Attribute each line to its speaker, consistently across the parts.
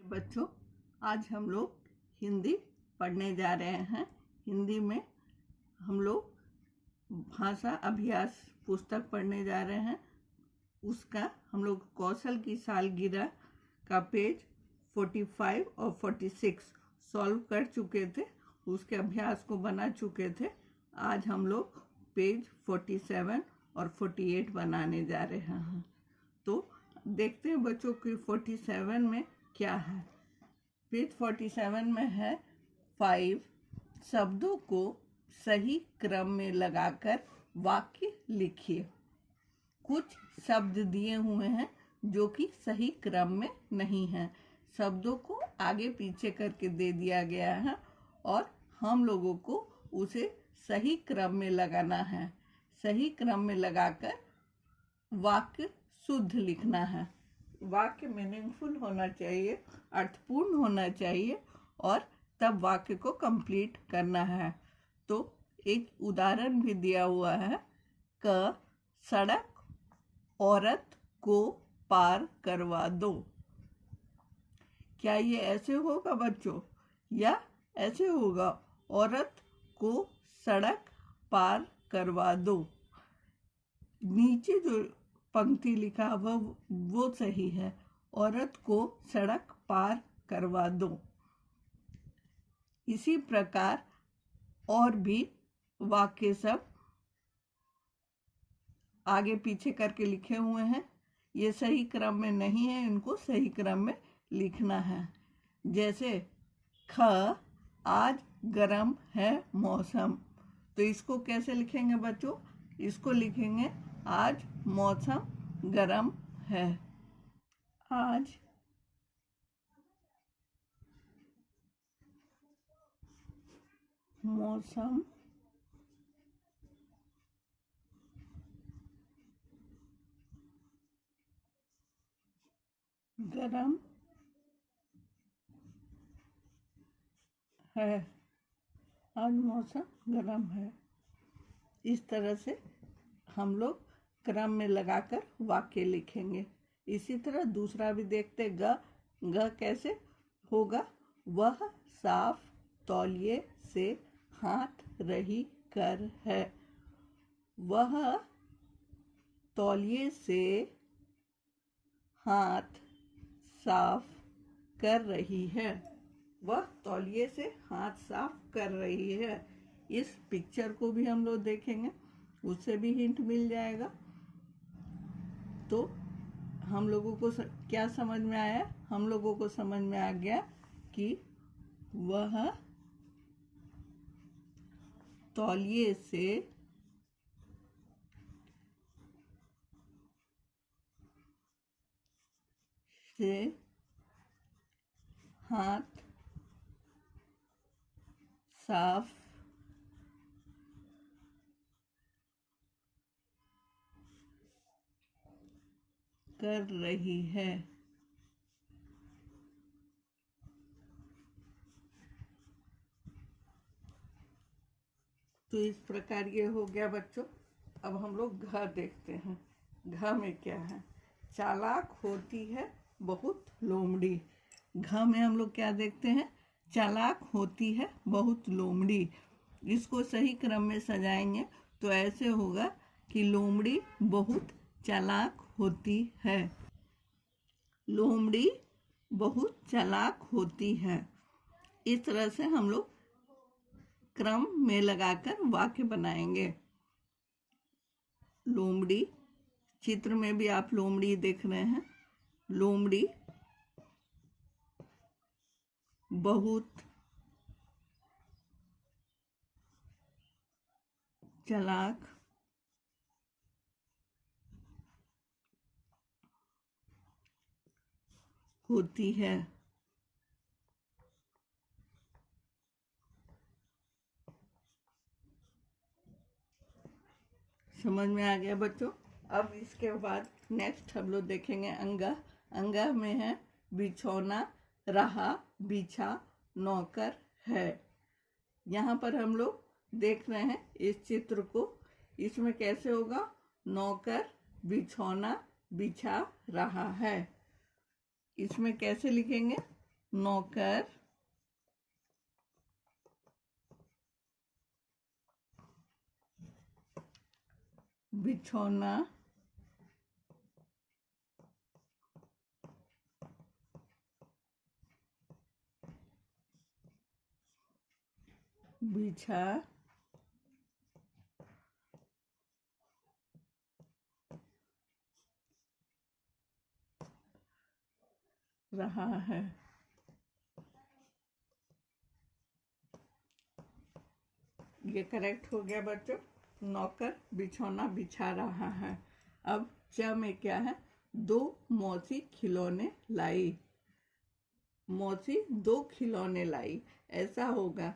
Speaker 1: बच्चों, आज हम लोग हिंदी पढ़ने जा रहे हैं। हिंदी में हम लोग भाषा अभ्यास पुस्तक पढ़ने जा रहे हैं। उसका हम लोग कौशल की सालगिरह का पेज 45 और 46 सॉल्व कर चुके थे। उसके अभ्यास को बना चुके थे। आज हम लोग पेज 47 और 48 बनाने जा रहे हैं। तो देखते हैं बच्चों कि 47 में क्या है। पेज 47 में है 5 शब्दों को सही क्रम में लगाकर वाक्य लिखिए। कुछ शब्द दिए हुए हैं जो कि सही क्रम में नहीं है। शब्दों को आगे पीछे करके दे दिया गया है और हम लोगों को उसे सही क्रम में लगाना है। सही क्रम में लगाकर वाक्य शुद्ध लिखना है। वाक्य मीनिंगफुल होना चाहिए, अर्थपूर्ण होना चाहिए और तब वाक्य को कंप्लीट करना है। तो एक उदाहरण भी दिया हुआ है। क सड़क औरत को पार करवा दो। क्या ये ऐसे होगा बच्चों या ऐसे होगा? औरत को सड़क पार करवा दो। नीचे जो पंक्ति लिखा वो सही है। औरत को सड़क पार करवा दो। इसी प्रकार और भी वाक्य सब आगे पीछे करके लिखे हुए हैं। ये सही क्रम में नहीं है, इनको सही क्रम में लिखना है। जैसे ख आज गर्म है मौसम, तो इसको कैसे लिखेंगे बच्चों? इसको लिखेंगे आज मौसम गर्म है। आज मौसम गर्म है। आज मौसम गर्म है। इस तरह से हम लोग क्रम में लगाकर वाक्य लिखेंगे। इसी तरह दूसरा भी देखते। ग कैसे होगा? वह साफ तौलिए से हाथ रही कर है। वह तौलिए से हाथ साफ कर रही है। वह तौलिए से हाथ साफ कर रही है। इस पिक्चर को भी हम लोग देखेंगे, उससे भी हिंट मिल जाएगा। तो हम लोगों को क्या समझ में आया? हम लोगों को समझ में आ गया कि वह तौलिए से हाथ साफ कर रही है। तो इस प्रकार ये हो गया बच्चों। अब हम लोग घ देखते हैं। घ में क्या है? चालाक होती है बहुत लोमड़ी। घ में हम लोग क्या देखते हैं? चालाक होती है बहुत लोमड़ी। इसको सही क्रम में सजाएंगे तो ऐसे होगा कि लोमड़ी बहुत चालाक होती है। लोमड़ी बहुत चालाक होती है। इस तरह से हम लोग क्रम में लगाकर वाक्य बनाएंगे। लोमड़ी, चित्र में भी आप लोमड़ी देख रहे हैं। लोमड़ी बहुत चालाक होती है। समझ में आ गया बच्चों? अब इसके बाद नेक्स्ट हम लोग देखेंगे अंगा। अंगा में है बिछौना रहा बिछा नौकर है। यहाँ पर हम लोग देख रहे हैं इस चित्र को। इसमें कैसे होगा? नौकर बिछौना बिछा रहा है। इसमें कैसे लिखेंगे? नौकर, बिछौना, बिछा, रहा है। ये करेक्ट हो गया बच्चों। नौकर बिछौना बिछा रहा है। अब च में क्या है? दो मौसी खिलौने लाई। मौसी दो खिलौने लाई, ऐसा होगा।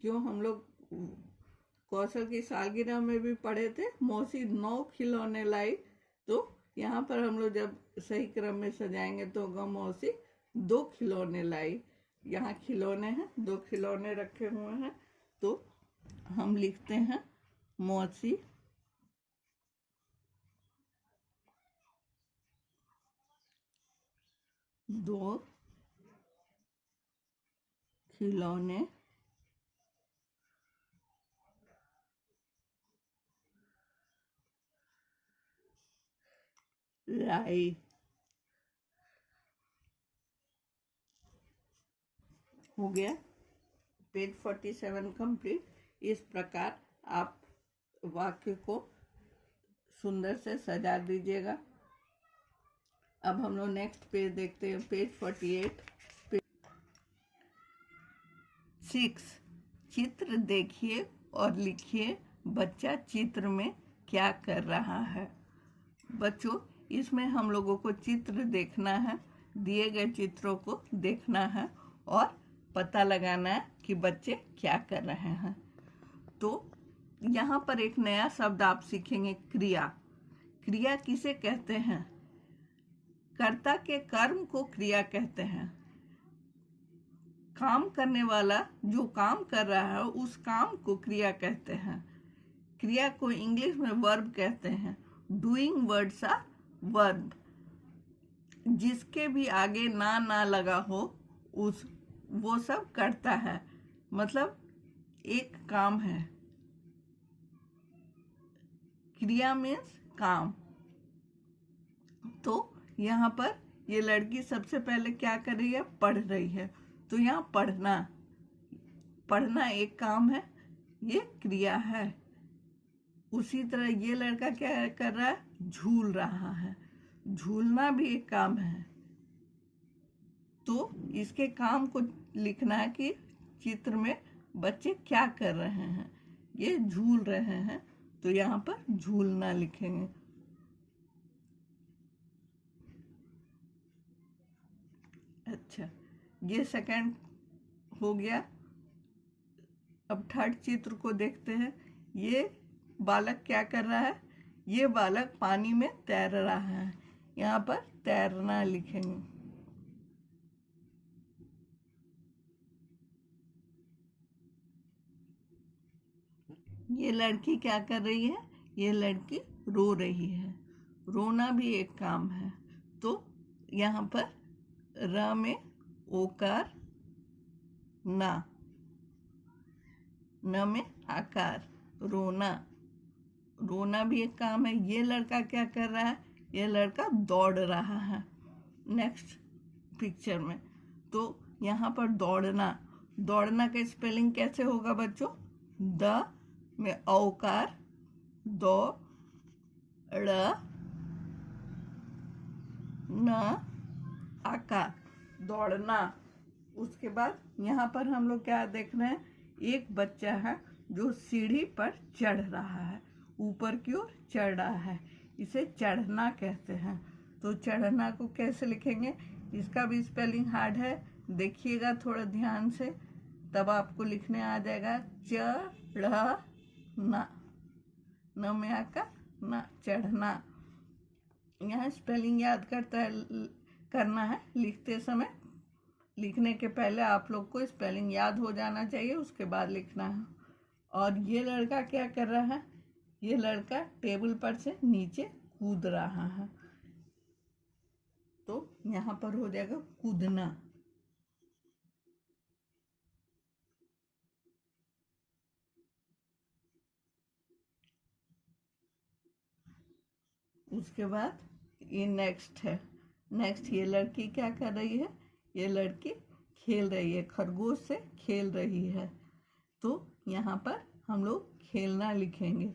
Speaker 1: क्यों? हम लोग कौशल की सालगिरह में भी पढ़े थे, मौसी 9 खिलौने लाई। तो यहाँ पर हम लोग जब सही क्रम में सजाएंगे तो होगा मौसी 2 खिलौने लाई। यहाँ खिलौने हैं, 2 खिलौने रखे हुए हैं, तो हम लिखते हैं मौसी 2 खिलौने लाई। हो गया पेज 47 कंप्लीट। इस प्रकार आप वाक्य को सुंदर से सजा दीजिएगा। अब हम लोग नेक्स्ट पेज देखते हैं, पेज 48। 6 चित्र देखिए और लिखिए बच्चा चित्र में क्या कर रहा है। बच्चों, इसमें हम लोगों को चित्र देखना है, दिए गए चित्रों को देखना है और पता लगाना है कि बच्चे क्या कर रहे हैं। तो यहाँ पर एक नया शब्द आप सीखेंगे, क्रिया। क्रिया किसे कहते हैं? कर्ता के कर्म को क्रिया कहते हैं। काम करने वाला जो काम कर रहा है उस काम को क्रिया कहते हैं। क्रिया को इंग्लिश में वर्ब कहते हैं। Doing words are verb. जिसके भी आगे ना लगा हो उस वो सब करता है, मतलब एक काम है। क्रिया मीन्स काम। तो यहाँ पर ये लड़की सबसे पहले क्या कर रही है? पढ़ रही है। तो यहाँ पढ़ना, पढ़ना एक काम है, ये क्रिया है। उसी तरह ये लड़का क्या कर रहा है? झूल रहा है। झूलना भी एक काम है। तो इसके काम को लिखना है कि चित्र में बच्चे क्या कर रहे हैं। ये झूल रहे हैं, तो यहाँ पर झूलना लिखेंगे। अच्छा, ये सेकंड हो गया। अब थर्ड चित्र को देखते हैं। ये बालक क्या कर रहा है? ये बालक पानी में तैर रहा है। यहाँ पर तैरना लिखेंगे। ये लड़की क्या कर रही है? ये लड़की रो रही है। रोना भी एक काम है। तो यहाँ पर र में ओकार, ना, न में आकार, रोना। रोना भी एक काम है। ये लड़का क्या कर रहा है? ये लड़का दौड़ रहा है। नेक्स्ट पिक्चर में तो यहाँ पर दौड़ना, दौड़ना का स्पेलिंग कैसे होगा बच्चों? द में औकार, दो, ड़, न, आकार, दौड़ना। उसके बाद यहाँ पर हम लोग क्या देख रहे हैं? एक बच्चा है जो सीढ़ी पर चढ़ रहा है, ऊपर की ओर चढ़ रहा है। इसे चढ़ना कहते हैं। तो चढ़ना को कैसे लिखेंगे? इसका भी स्पेलिंग हार्ड है, देखिएगा थोड़ा ध्यान से, तब आपको लिखने आ जाएगा। चढ़ना, न में आकर ना, चढ़ना। यहाँ स्पेलिंग याद करना है लिखते समय। लिखने के पहले आप लोग को स्पेलिंग याद हो जाना चाहिए, उसके बाद लिखना है। और ये लड़का क्या कर रहा है? ये लड़का टेबल पर से नीचे कूद रहा है। तो यहाँ पर हो जाएगा कूदना। उसके बाद ये नेक्स्ट है। नेक्स्ट ये लड़की क्या कर रही है? ये लड़की खेल रही है, खरगोश से खेल रही है। तो यहाँ पर हम लोग खेलना लिखेंगे।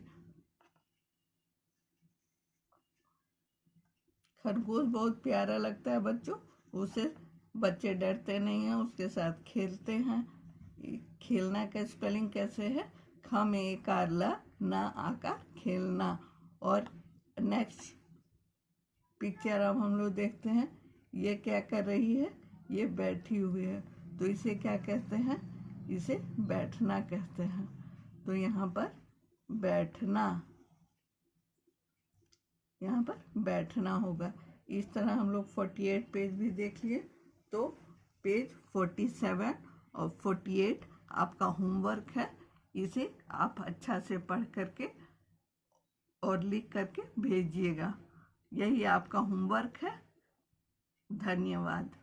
Speaker 1: खरगोश बहुत प्यारा लगता है बच्चों, उसे बच्चे डरते नहीं हैं, उसके साथ खेलते हैं। खेलना का स्पेलिंग कैसे है? ख में कार ला, ना आकार, खेलना। और नेक्स्ट पिक्चर अब हम लोग देखते हैं। ये क्या कर रही है? ये बैठी हुई है, तो इसे क्या कहते हैं? इसे बैठना कहते हैं। तो यहाँ पर बैठना, यहाँ पर बैठना होगा। इस तरह हम लोग 48 पेज भी देख लिए। तो पेज 47 और 48 आपका होमवर्क है। इसे आप अच्छा से पढ़ करके और लिख करके भेजिएगा। यही आपका होमवर्क है। धन्यवाद।